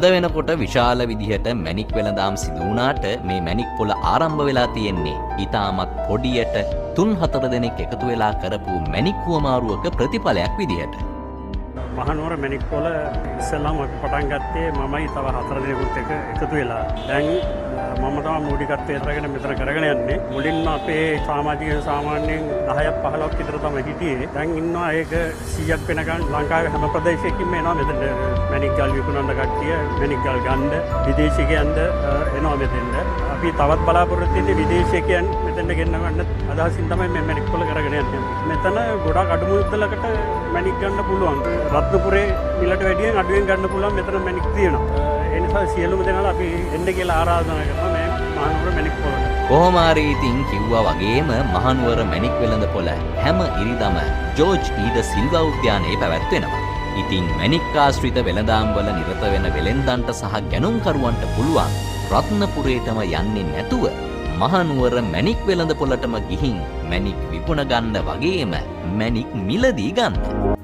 අද වෙනකොට විශාල විදිහට මැණික් වෙළඳාම් සිදු වුණාට මේ මැණික් පොළ ආරම්භ වෙලා තියෙන්නේ ඊටමත් පොඩියට 3-4 දෙනෙක් එකතු වෙලා කරපු මැණික් හුවමාරුවක ප්‍රතිඵලයක් විදිහට. මහනුවර මැණික් පොළ ඉස්සෙල්ලාම අපි පටන් ගත්තේ මමයි තව 4 දෙනෙකුත් එක එකතු වෙලා. දැන් මම තමයි මූලිකත්වයේ අරගෙන මෙතන කරගෙන යන්නේ. මුලින්ම අපේ සමාජික සාමාන්‍යයෙන් 10ක් 15ක් විතර තමයි හිටියේ. දැන් ඉන්නවා ඒක 100ක් වෙනකන් ලංකාවේ හැම ප්‍රදේශයකින්ම එනවා මෙතන මැණික් ගල් විකුණන කට්ටිය මැණික් ගල් ගන්න විදේශිකයන්ද එනවා මෙතෙන්ද. අපි තවත් බලාපොරොත්තු වෙන්නේ විදේශිකයන් මෙතෙන්ට ගෙන්නවන්න අදහසින් තමයි මේ මැණික් පොළ කරගෙන යන්නේ. මෙතන ගොඩක් අඩු මුදලකට මැණික් ගන්න පුළුවන්. රත්නපුරේ මිලට වැඩියෙන් අඩුවෙන් ගන්න පුළුවන් මෙතන මැණික් තියෙනවා. ඒ නිසා සියලුම දෙනාලා අපි එන්න කියලා ආරාධනා කරනවා මේ මහනුවර මැණික් පොළට. කොහොම හරි ඉතින් කිව්වා වගේම මහනුවර මැණික් වෙළඳ පොළ හැම ඉරිදම ජෝර්ජ් ඊඩ සිල්වා උද්‍යානයේ පැවැත්වෙනවා. ඉතින් මැණික් ආශ්‍රිත වෙළඳාම් වල නිරත වෙන වෙළෙන්දන්ට සහ ගැනුම්කරුවන්ට පුළුවන් රත්නපුරේටම යන්නේ නැතුව මහනුවර මැණික් වෙළඳ පොළටම ගිහින් මැණික් විකුණ ගන්න වගේම මැණික් මිලදී ගන්න.